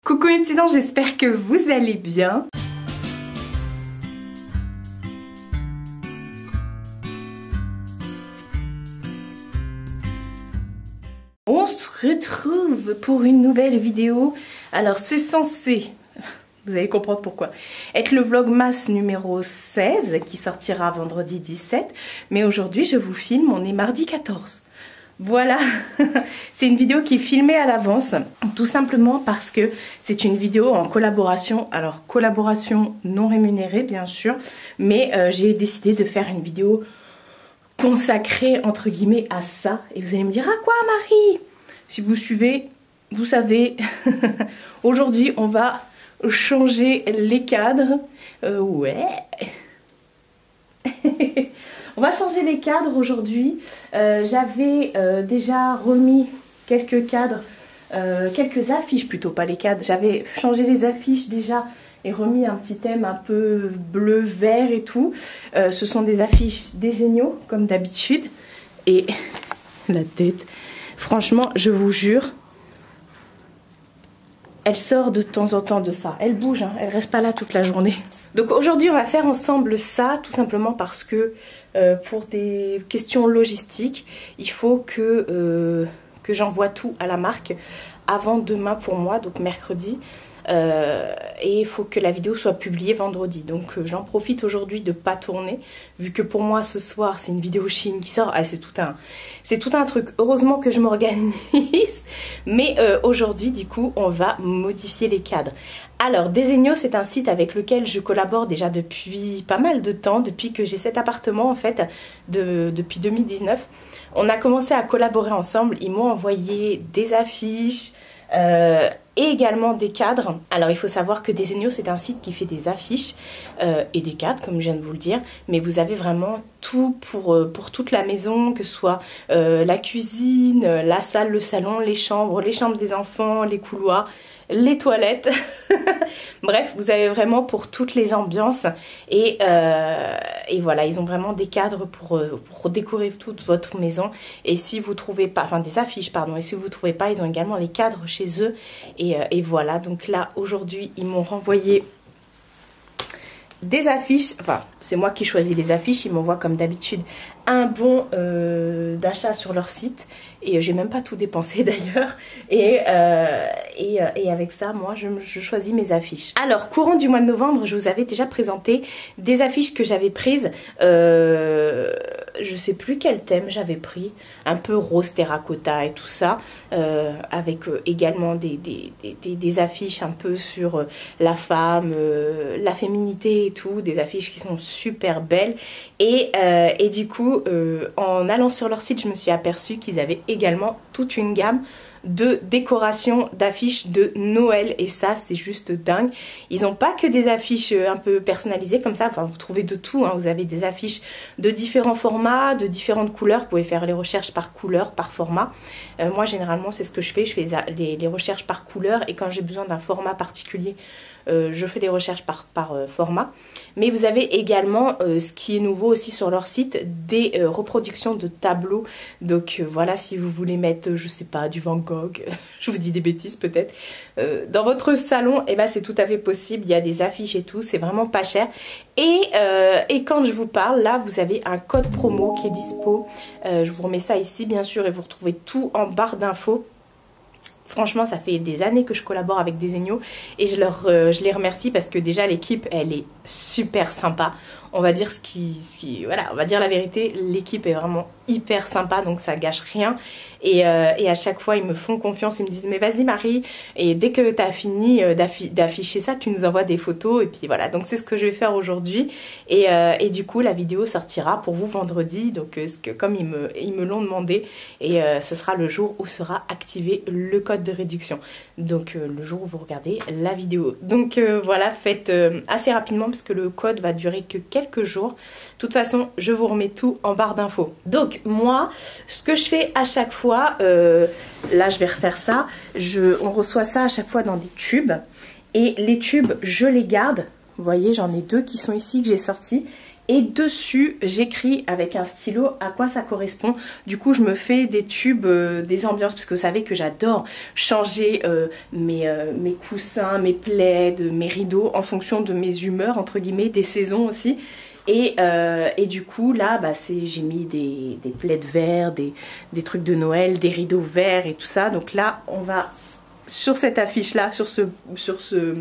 Coucou mes petits anges, j'espère que vous allez bien. On se retrouve pour une nouvelle vidéo. Alors c'est censé, vous allez comprendre pourquoi, être le vlogmas numéro 16 qui sortira vendredi 17. Mais aujourd'hui je vous filme, on est mardi 14. Voilà, c'est une vidéo qui est filmée à l'avance, tout simplement parce que c'est une vidéo en collaboration, alors collaboration non rémunérée bien sûr, mais j'ai décidé de faire une vidéo consacrée entre guillemets à ça. Et vous allez me dire, à quoi Marie? Si vous suivez, vous savez, aujourd'hui on va changer les cadres, ouais. On va changer les cadres aujourd'hui. J'avais déjà remis quelques cadres, quelques affiches plutôt, pas les cadres. J'avais changé les affiches déjà et remis un petit thème un peu bleu, vert et tout. Ce sont des affiches Desenio comme d'habitude. Et la tête, franchement, je vous jure, elle sort de temps en temps de ça. Elle bouge, hein, elle reste pas là toute la journée. Donc aujourd'hui on va faire ensemble ça, tout simplement parce que pour des questions logistiques, il faut que j'envoie tout à la marque avant demain pour moi, donc mercredi. Et il faut que la vidéo soit publiée vendredi. Donc j'en profite aujourd'hui de pas tourner, vu que pour moi ce soir c'est une vidéo Chine qui sort. Ah, c'est tout un truc. Heureusement que je m'organise. Mais aujourd'hui du coup on va modifier les cadres. Alors Desenio, c'est un site avec lequel je collabore déjà depuis pas mal de temps, depuis que j'ai cet appartement en fait, depuis 2019. On a commencé à collaborer ensemble, ils m'ont envoyé des affiches et également des cadres. Alors il faut savoir que Desenio, c'est un site qui fait des affiches et des cadres comme je viens de vous le dire, mais vous avez vraiment tout pour toute la maison, que ce soit la cuisine, la salle, le salon, les chambres des enfants, les couloirs, les toilettes. Bref, vous avez vraiment pour toutes les ambiances et voilà, ils ont vraiment des cadres pour décorer toute votre maison. Et si vous trouvez pas, enfin des affiches pardon, et si vous trouvez pas, ils ont également les cadres chez eux et voilà. Donc là aujourd'hui ils m'ont renvoyé des affiches, enfin c'est moi qui choisis les affiches, ils m'envoient comme d'habitude un bon d'achat sur leur site et j'ai même pas tout dépensé d'ailleurs et avec ça moi je choisis mes affiches. Alors courant du mois de novembre je vous avais déjà présenté des affiches que j'avais prises, je sais plus quel thème j'avais pris, un peu rose terracotta et tout ça, avec également des affiches un peu sur la femme, la féminité et tout, des affiches qui sont super belles et du coup en allant sur leur site je me suis aperçue qu'ils avaient également toute une gamme de décoration d'affiches de Noël et ça c'est juste dingue. Ils n'ont pas que des affiches un peu personnalisées comme ça, enfin vous trouvez de tout hein. Vous avez des affiches de différents formats, de différentes couleurs, vous pouvez faire les recherches par couleur, par format. Moi généralement c'est ce que je fais les recherches par couleur et quand j'ai besoin d'un format particulier je fais des recherches par format. Mais vous avez également, ce qui est nouveau aussi sur leur site, des reproductions de tableaux. Donc voilà, si vous voulez mettre, je sais pas, du Van Gogh, je vous dis des bêtises peut-être, dans votre salon, et ben c'est tout à fait possible. Il y a des affiches et tout, c'est vraiment pas cher. Et quand je vous parle, là vous avez un code promo qui est dispo. Je vous remets ça ici bien sûr et vous retrouvez tout en barre d'infos. Franchement ça fait des années que je collabore avec Desenio et je les remercie parce que déjà l'équipe elle est super sympa. On va dire voilà, on va dire la vérité, l'équipe est vraiment hyper sympa donc ça gâche rien et à chaque fois ils me font confiance, ils me disent mais vas-y Marie et dès que tu as fini d'afficher ça tu nous envoies des photos et puis voilà, donc c'est ce que je vais faire aujourd'hui et du coup la vidéo sortira pour vous vendredi donc comme ils me l'ont demandé et ce sera le jour où sera activé le code de réduction, donc le jour où vous regardez la vidéo. Donc voilà, faites assez rapidement parce que le code va durer que quelques jours. De toute façon je vous remets tout en barre d'infos. Donc moi ce que je fais à chaque fois, là je vais refaire ça, on reçoit ça à chaque fois dans des tubes et les tubes je les garde. Vous voyez j'en ai deux qui sont ici que j'ai sortis Et dessus j'écris avec un stylo à quoi ça correspond. Du coup je me fais des tubes, des ambiances, parce que vous savez que j'adore changer mes coussins, mes plaids, mes rideaux en fonction de mes humeurs entre guillemets, des saisons aussi. Et du coup là bah, j'ai mis des plaids verts, des trucs de Noël, des rideaux verts et tout ça. Donc là on va sur cette affiche là, sur ce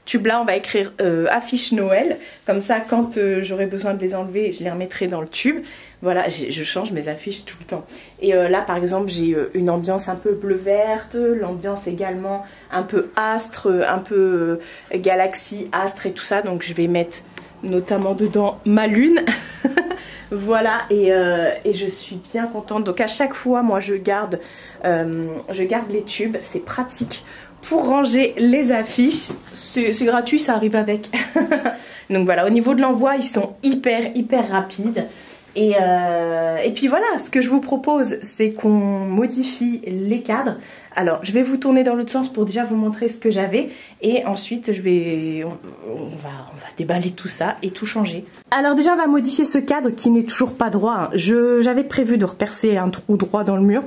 tube là, on va écrire affiche Noël. Comme ça quand j'aurai besoin de les enlever, je les remettrai dans le tube. Voilà, je change mes affiches tout le temps. Et là par exemple j'ai une ambiance un peu bleu verte, l'ambiance également un peu astre, un peu galaxie, astre et tout ça. Donc je vais mettre notamment dedans ma lune. Voilà, et je suis bien contente. Donc à chaque fois moi je garde les tubes, c'est pratique pour ranger les affiches, c'est gratuit, ça arrive avec. Donc voilà, au niveau de l'envoi ils sont hyper rapides. Et puis voilà, ce que je vous propose c'est qu'on modifie les cadres. Alors je vais vous tourner dans l'autre sens pour déjà vous montrer ce que j'avais. Et ensuite on va déballer tout ça et tout changer. Alors déjà on va modifier ce cadre qui n'est toujours pas droit, hein. J'avais prévu de repercer un trou droit dans le mur.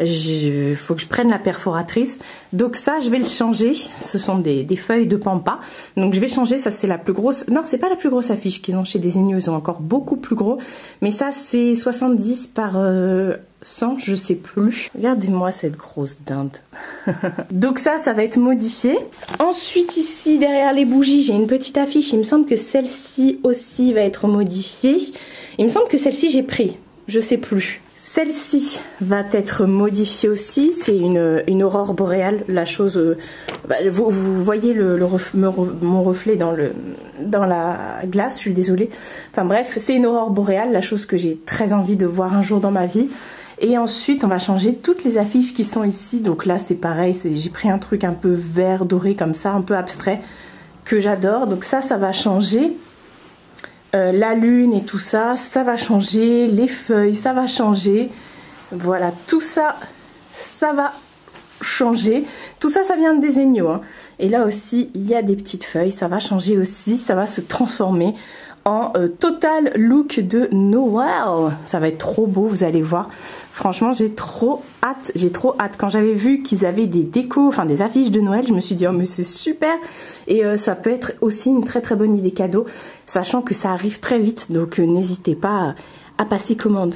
Il faut que je prenne la perforatrice. Donc ça je vais le changer. Ce sont des feuilles de pampa. Donc je vais changer. Ça c'est la plus grosse. Non, c'est pas la plus grosse affiche qu'ils ont chez Desenio. Ils ont encore beaucoup plus gros. Mais ça c'est 70 par 100, je sais plus. Regardez-moi cette grosse dinde. Donc ça va être modifié. Ensuite ici derrière les bougies j'ai une petite affiche. Il me semble que celle-ci aussi va être modifiée. Il me semble que celle-ci j'ai pris. Je sais plus. Celle-ci va être modifiée aussi, c'est une aurore boréale, la chose, vous voyez mon reflet dans la glace, je suis désolée. Enfin bref, c'est une aurore boréale, la chose que j'ai très envie de voir un jour dans ma vie. Et ensuite on va changer toutes les affiches qui sont ici, donc là c'est pareil, j'ai pris un truc un peu vert doré comme ça, un peu abstrait, que j'adore, donc ça va changer. La lune et tout ça, ça va changer, les feuilles, ça va changer, voilà, tout ça, ça va changer, tout ça, ça vient de Desenio, hein. Et là aussi, il y a des petites feuilles, ça va changer aussi, ça va se transformer en total look de Noël. Ça va être trop beau, vous allez voir. Franchement, j'ai trop hâte, Quand j'avais vu qu'ils avaient des décos, enfin des affiches de Noël, je me suis dit, oh mais c'est super. Et ça peut être aussi une très bonne idée cadeau, sachant que ça arrive très vite, donc n'hésitez pas à passer commande.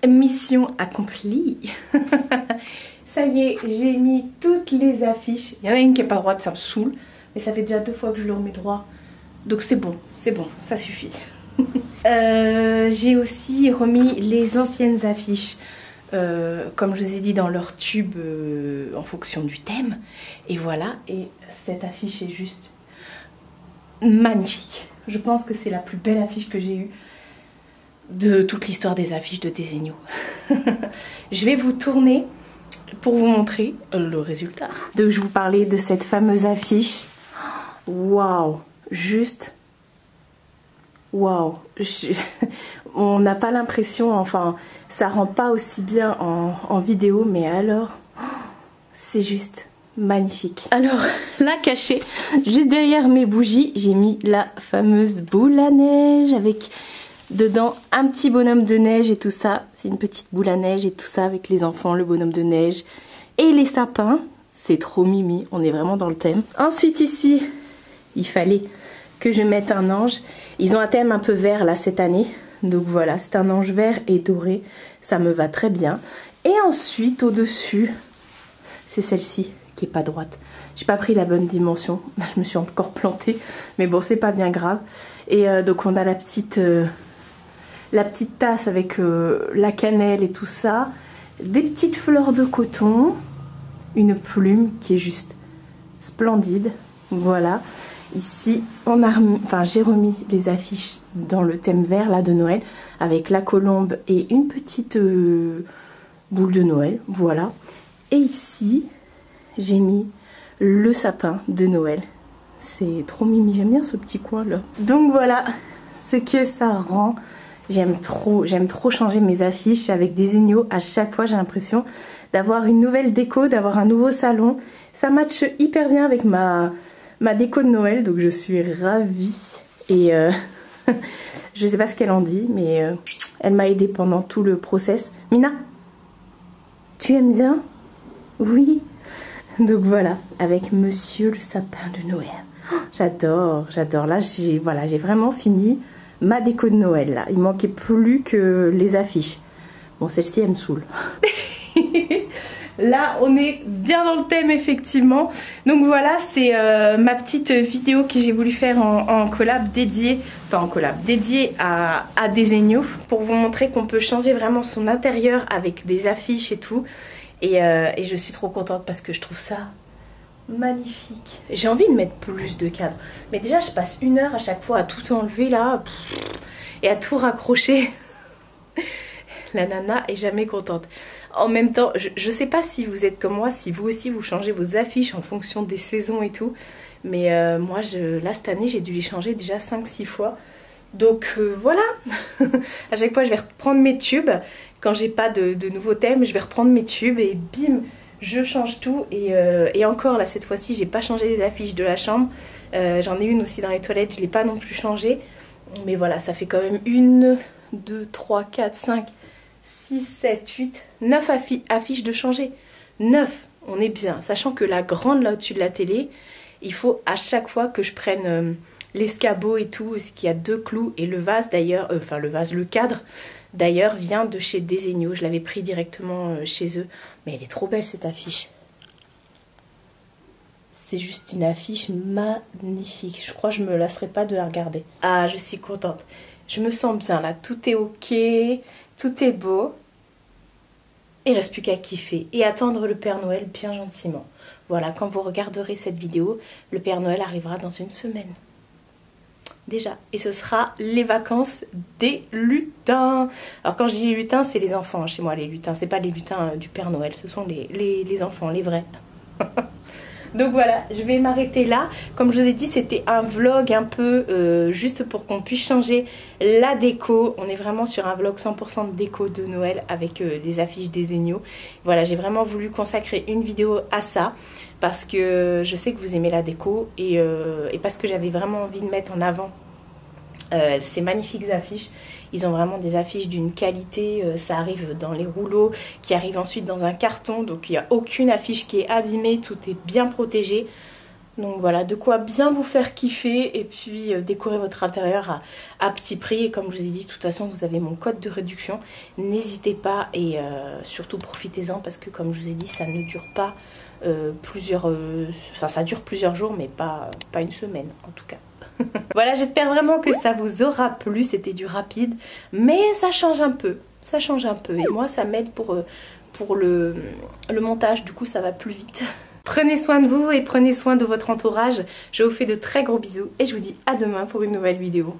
Mission accomplie. Ça y est, j'ai mis toutes les affiches. Il y en a une qui n'est pas droite, ça me saoule. Mais ça fait déjà 2 fois que je le remets droit. Donc c'est bon, ça suffit. J'ai aussi remis les anciennes affiches. Comme je vous ai dit, dans leur tube en fonction du thème. Et voilà, et cette affiche est juste magnifique. Je pense que c'est la plus belle affiche que j'ai eue de toute l'histoire des affiches de Desenio. Je vais vous tourner pour vous montrer le résultat. Donc je vous parlais de cette fameuse affiche. Waouh, juste waouh. On n'a pas l'impression, enfin ça rend pas aussi bien en vidéo, mais alors c'est juste magnifique. Alors là, caché juste derrière mes bougies, j'ai mis la fameuse boule à neige avec dedans un petit bonhomme de neige et tout ça. C'est une petite boule à neige et tout ça avec les enfants, le bonhomme de neige et les sapins. C'est trop mimi, on est vraiment dans le thème. Ensuite ici, il fallait que je mette un ange. Ils ont un thème un peu vert là cette année. Donc voilà, c'est un ange vert et doré. Ça me va très bien. Et ensuite au-dessus, c'est celle-ci qui est pas droite. J'ai pas pris la bonne dimension. Je me suis encore plantée. Mais bon, c'est pas bien grave. Et donc on a la petite tasse avec la cannelle et tout ça. Des petites fleurs de coton. Une plume qui est juste splendide. Voilà. Ici, j'ai remis les affiches dans le thème vert là de Noël avec la colombe et une petite boule de Noël. Voilà. Et ici, j'ai mis le sapin de Noël. C'est trop mimi. J'aime bien ce petit coin là. Donc voilà ce que ça rend. J'aime trop changer mes affiches avec des Zegno. À chaque fois, j'ai l'impression d'avoir une nouvelle déco, d'avoir un nouveau salon. Ça matche hyper bien avec ma déco de Noël, donc je suis ravie. Et je sais pas ce qu'elle en dit, mais elle m'a aidée pendant tout le process. Mina, tu aimes bien? Oui. Donc voilà, avec Monsieur le sapin de Noël. Oh, j'adore. Là, j'ai vraiment fini ma déco de Noël là. Il manquait plus que les affiches. Bon, celle-ci elle me saoule. Là on est bien dans le thème effectivement. Donc voilà, c'est ma petite vidéo que j'ai voulu faire en collab dédiée, à des Zegno, pour vous montrer qu'on peut changer vraiment son intérieur avec des affiches et tout. Et je suis trop contente parce que je trouve ça magnifique. J'ai envie de mettre plus de cadres, mais déjà je passe 1 heure à chaque fois à tout enlever là et à tout raccrocher. La nana est jamais contente. En même temps, je sais pas si vous êtes comme moi, si vous aussi vous changez vos affiches en fonction des saisons et tout, mais moi là cette année j'ai dû les changer déjà 5-6 fois. Donc voilà. À chaque fois je vais reprendre mes tubes. Quand j'ai pas de nouveaux thèmes, je vais reprendre mes tubes et bim, je change tout. Et encore là cette fois-ci j'ai pas changé les affiches de la chambre. J'en ai une aussi dans les toilettes, je l'ai pas non plus changée. Mais voilà, ça fait quand même 1, 2, 3, 4, 5, 6, 7, 8, 9 affiches de changer. 9, on est bien. Sachant que la grande là au-dessus de la télé, il faut à chaque fois que je prenne l'escabeau et tout, parce qu'il y a 2 clous. Et le vase d'ailleurs, le cadre d'ailleurs vient de chez des Zegno. Je l'avais pris directement chez eux. Mais elle est trop belle cette affiche. C'est juste une affiche magnifique. Je crois que je me lasserai pas de la regarder. Ah, je suis contente. Je me sens bien là. Tout est ok. Tout est beau. Il ne reste plus qu'à kiffer. Et attendre le Père Noël bien gentiment. Voilà, quand vous regarderez cette vidéo, le Père Noël arrivera dans 1 semaine. Déjà. Et ce sera les vacances des lutins. Alors quand je dis les lutins, c'est les enfants chez moi, les lutins. C'est pas les lutins du Père Noël. Ce sont les enfants, les vrais. Donc voilà, je vais m'arrêter là. Comme je vous ai dit, c'était un vlog un peu juste pour qu'on puisse changer la déco. On est vraiment sur un vlog 100% de déco de Noël avec des affiches des Zegno. Voilà, j'ai vraiment voulu consacrer une vidéo à ça parce que je sais que vous aimez la déco et parce que j'avais vraiment envie de mettre en avant ces magnifiques affiches. Ils ont vraiment des affiches d'une qualité, ça arrive dans les rouleaux, qui arrivent ensuite dans un carton, donc il n'y a aucune affiche qui est abîmée, tout est bien protégé. Donc voilà, de quoi bien vous faire kiffer et puis décorer votre intérieur à petit prix. Et comme je vous ai dit, de toute façon, vous avez mon code de réduction. N'hésitez pas et surtout profitez-en parce que comme je vous ai dit, ça ne dure pas ça dure plusieurs jours, mais pas 1 semaine en tout cas. Voilà, j'espère vraiment que ça vous aura plu. C'était du rapide, mais ça change un peu. Ça change un peu. Et moi, ça m'aide pour le montage. Du coup, ça va plus vite. Prenez soin de vous et prenez soin de votre entourage. Je vous fais de très gros bisous et je vous dis à demain pour une nouvelle vidéo.